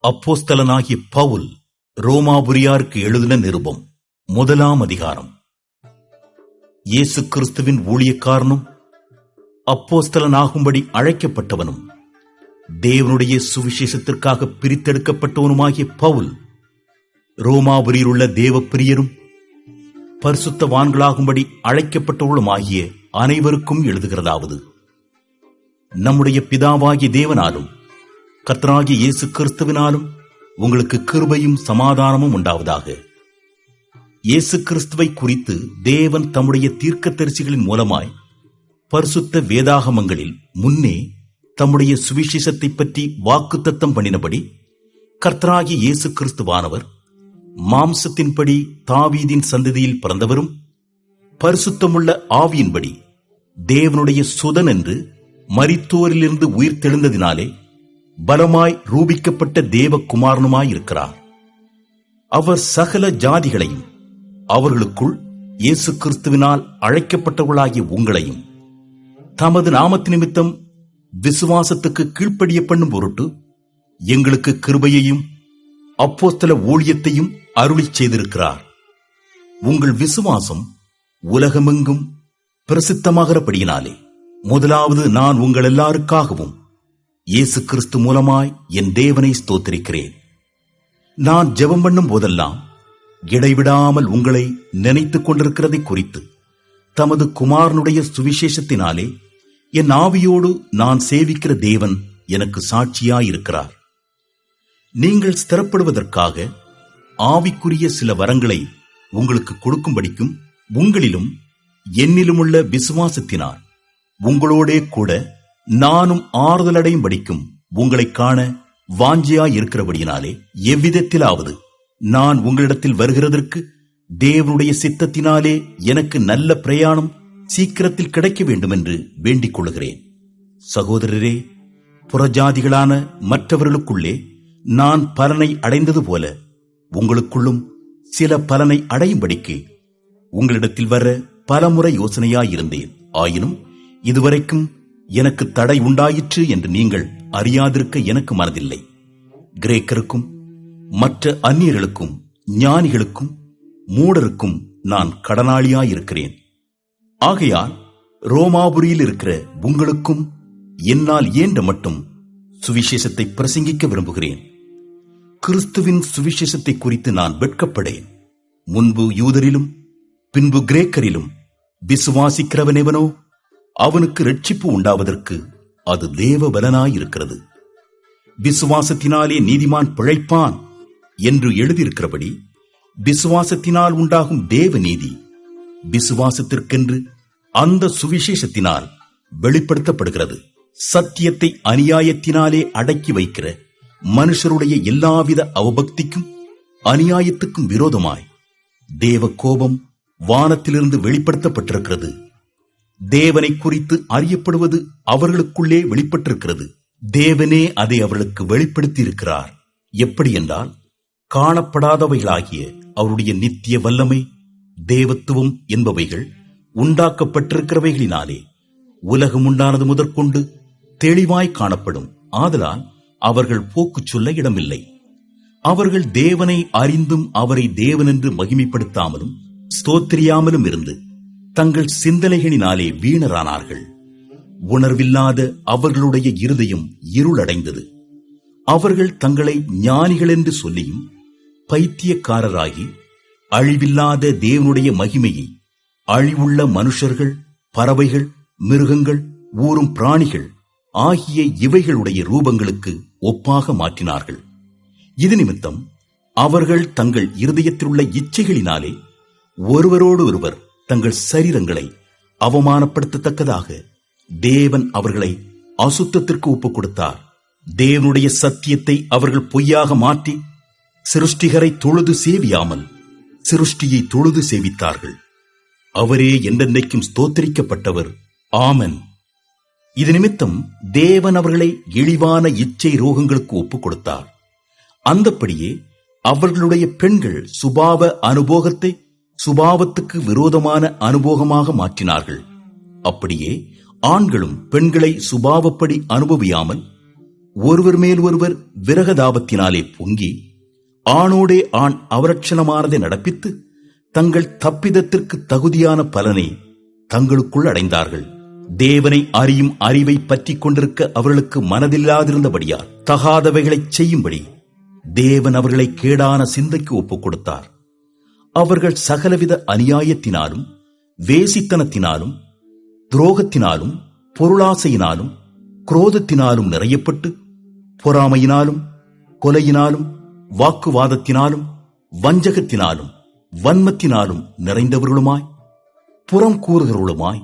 அப்போஸ்தலனாகிய பவுல் ரோமாபுரியாருக்கு எழுதின நிருபம் 1 அதிகாரம். இயேசு கிறிஸ்துவின் ஊழியக்காரனும் அப்போஸ்தலனாகும்படி அழைக்கப்பட்டவனும் தேவனுடைய சுவிசேஷத்திற்காக பிரித்தெடுக்கப்பட்டவனுமாகிய பவுல் ரோமாபுரியில் உள்ள தேவப்பிரியரும் பரிசுத்தவான்களாகும்படி அழைக்கப்பட்டவர்களுமாகிய அனைவருக்கும் எழுதுகிறதாவது: நம்முடைய பிதாவாகிய தேவனாலும் கர்த்தராகிய இயேசு கிறிஸ்துவினாலும் உங்களுக்கு கிருபையும் சமாதானமும் உண்டாவதாக. இயேசு கிறிஸ்துவை குறித்து தேவன் தம்முடைய தீர்க்கதரிசிகளின் மூலமாய் பரிசுத்த வேதாகமங்களில் முன்னே தம்முடைய சுவிசேஷத்தை பற்றி வாக்குத்தத்தம் பண்ணினபடி, கர்த்தராகிய இயேசு கிறிஸ்துவானவர் மாம்சத்தின்படி தாவீதின் சந்ததியில் பிறந்தவரும் பரிசுத்தமுள்ள ஆவியின்படி தேவனுடைய சுதன் என்று மரித்தோரிலிருந்து உயிர் தெழுந்ததினாலே பலமாய் ரூபிக்கப்பட்ட தேவகுமாரனுமாயிருக்கிறார். அவர் சகல ஜாதிகளையும் அவர்களுக்குள் இயேசு கிறிஸ்துவினால் அழைக்கப்பட்டவர்களாகிய உங்களையும் தமது நாமத்து நிமித்தம் விசுவாசத்துக்கு கீழ்ப்படிய பண்ணும் பொருட்டு எங்களுக்கு கிருபையையும் அப்போஸ்தல ஊழியத்தையும் அருளிச் செய்திருக்கிறார். உங்கள் விசுவாசம் உலகமெங்கும் பிரசித்தமாகிறபடியினாலே முதலாவது நான் உங்கள் எல்லாருக்காகவும் இயேசு கிறிஸ்து மூலமாய் என் தேவனை ஸ்தோத்திரிக்கிறேன். நான் ஜெபம் பண்ணும் போதெல்லாம் இடைவிடாமல் உங்களை நினைத்துக் கொண்டிருக்கிறதை குறித்து தமது குமாரனுடைய சுவிசேஷத்தினாலே என் ஆவியோடு நான் சேவிக்கிற தேவன் எனக்கு சாட்சியாயிருக்கிறார். நீங்கள் ஸ்திரப்படுவதற்காக ஆவிக்குரிய சில வரங்களை உங்களுக்கு கொடுக்கும்படிக்கும் உங்களிலும் என்னிலுமுள்ள விசுவாசத்தினார் உங்களோடே கூட நானும் ஆறுதலடையும் படிக்கும் உங்களை காண வாஞ்சியாயிருக்கிறபடியினாலே எவ்விதத்திலாவது நான் உங்களிடத்தில் வருகிறதற்கு தேவனுடைய சித்தத்தினாலே எனக்கு நல்ல பிரயாணம் சீக்கிரத்தில் கிடைக்க வேண்டும் என்று வேண்டிக் கொள்கிறேன். சகோதரரே, புறஜாதிகளான மற்றவர்களுக்குள்ளே நான் பலனை அடைந்தது போல உங்களுக்குள்ளும் சில பலனை அடையும்படிக்கு உங்களிடத்தில் வர பலமுறை யோசனையாயிருந்தேன். ஆயினும் இதுவரைக்கும் எனக்கு தடை உண்டாயிற்று என்று நீங்கள் அறியாதிருக்க எனக்கு மனதில்லை. கிரேக்கருக்கும் மற்ற அந்நியர்களுக்கும் ஞானிகளுக்கும் மூடருக்கும் நான் கடனாளியாயிருக்கிறேன். ஆகையால் ரோமாபுரியில் இருக்கிற உங்களுக்கும் என்னால் இயன்ற மட்டும் சுவிசேஷத்தை பிரசங்கிக்க விரும்புகிறேன். கிறிஸ்துவின் சுவிசேஷத்தை குறித்து நான் வெட்கப்படேன். முன்பு யூதரிலும் பின்பு கிரேக்கரிலும் விசுவாசிக்கிறவனெவனோ அவனுக்கு இரட்சிப்பு உண்டாவதற்கு அது தேவ பலனாயிருக்கிறது. விசுவாசத்தினாலே நீதிமான் பிழைப்பான் என்று எழுதியிருக்கிறபடி விசுவாசத்தினால் உண்டாகும் தேவ நீதி விசுவாசத்திற்கென்று அந்த சுவிசேஷத்தினால் வெளிப்படுத்தப்படுகிறது. சத்தியத்தை அநியாயத்தினாலே அடக்கி வைக்கிற மனுஷருடைய எல்லாவித அவபக்திக்கும் அநியாயத்துக்கும் விரோதமாய் தேவ கோபம் வானத்திலிருந்து வெளிப்படுத்தப்பட்டிருக்கிறது. தேவனை குறித்து அறியப்படுவது அவர்களுக்குள்ளே வெளிப்பட்டிருக்கிறது. தேவனே அதை அவர்களுக்கு வெளிப்படுத்தி இருக்கிறார். எப்படி என்றால், காணப்படாதவைகளாகிய அவருடைய நித்திய வல்லமை, தேவத்துவம் என்பவைகள் உண்டாக்கப்பட்டிருக்கிறவைகளினாலே உலகம் உண்டானது முதற்கொண்டு தெளிவாய் காணப்படும். ஆதலால் அவர்கள் போக்கு சொல்ல இடமில்லை. அவர்கள் தேவனை அறிந்தும் அவரை தேவனென்று மகிமைப்படுத்தாமலும் ஸ்தோத்திரியாமலும் இருந்து தங்கள் சிந்தனைகளினாலே வீணரானார்கள். உணர்வில்லாத அவர்களுடைய இருதயம் இருளடைந்தது. அவர்கள் தங்களை ஞானிகள் என்று சொல்லியும் பைத்தியக்காரராகி அழிவில்லாத தேவனுடைய மகிமையை அழிவுள்ள மனுஷர்கள், பறவைகள், மிருகங்கள், ஊரும் பிராணிகள் ஆகிய இவைகளுடைய ரூபங்களுக்கு ஒப்பாக மாற்றினார்கள். இது நிமித்தம் அவர்கள் தங்கள் இருதயத்தில் உள்ள இச்சைகளினாலே ஒருவரோடு ஒருவர் தங்கள் சரீரங்களை அவமானப்படுத்தத்தக்கதாக தேவன் அவர்களை அசுத்தத்திற்கு ஒப்புக் கொடுத்தார். தேவனுடைய சத்தியத்தை அவர்கள் பொய்யாக மாற்றி சிருஷ்டிகரை தொழுது சேவியாமல் சிருஷ்டியை தொழுது சேவித்தார்கள். அவரே என்றென்றைக்கும் ஸ்தோத்திரிக்கப்பட்டவர். ஆமென். இது நிமித்தம் தேவன் அவர்களை இழிவான இச்சை ரோகங்களுக்கு ஒப்புக் கொடுத்தார். அந்தப்படியே அவர்களுடைய பெண்கள் சுபாவ அனுபோகத்தை சுபாவத்துக்கு விரோதமான அனுபோகமாக மாற்றினார்கள். அப்படியே ஆண்களும் பெண்களை சுபாவப்படி அனுபவியாமல் ஒருவர் மேல் ஒருவர் விரகதாபத்தினாலே பொங்கி ஆணோடே ஆண் அவலட்சணமானதை நடப்பித்து தங்கள் தப்பிதத்திற்கு தகுதியான பலனை தங்களுக்குள் அடைந்தார்கள். தேவனை அறியும் அறிவை பற்றிக் கொண்டிருக்க அவர்களுக்கு மனதில்லாதிருந்தபடியால் தகாதவைகளைச் செய்யும்படி தேவன் அவர்களை கேடான சிந்தைக்கு ஒப்புக் கொடுத்தார். அவர்கள் சகலவித அநியாயத்தினாலும் வேசித்தனத்தினாலும் துரோகத்தினாலும் பொருளாசையினாலும் குரோதத்தினாலும் நிறையப்பட்டு பொறாமையினாலும் கொலையினாலும் வாக்குவாதத்தினாலும் வஞ்சகத்தினாலும் வன்மத்தினாலும் நிறைந்தவர்களுமாய் புறம் கூறுகிறவர்களுமாய்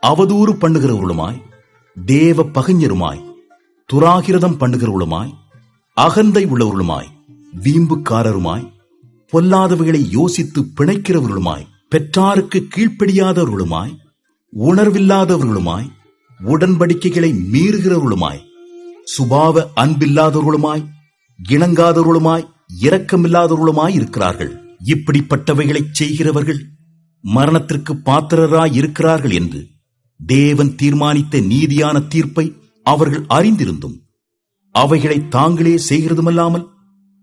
அவதூறு பண்ணுகிறவர்களுமாய் தேவ பகைஞருமாய் துராகிரதம் பண்ணுகிறவர்களுமாய் அகந்தை உள்ளவர்களுமாய் வீம்புக்காரருமாய் பொல்லாதவைகளை யோசித்து பிணைக்கிறவர்களுமாய் பெற்றாருக்கு கீழ்ப்படியாதவர்களுமாய் உணர்வில்லாதவர்களுமாய் உடன்படிக்கைகளை மீறுகிறவர்களுமாய் சுபாவ அன்பில்லாதவர்களுமாய் இணங்காதவர்களுமாய் இரக்கமில்லாதவர்களுமாய் இருக்கிறார்கள். இப்படிப்பட்டவைகளைச் செய்கிறவர்கள் மரணத்திற்கு பாத்திரராய் இருக்கிறார்கள் என்று தேவன் தீர்மானித்த நீதியான தீர்ப்பை அவர்கள் அறிந்திருந்தும் அவைகளை தாங்களே செய்கிறதுமல்லாமல்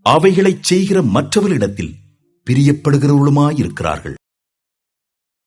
அவைகளைச் செய்கிற மற்றவர்களிடத்தில் பிரியப்படுகிறவர்களுமாயிருக்கிறார்கள்.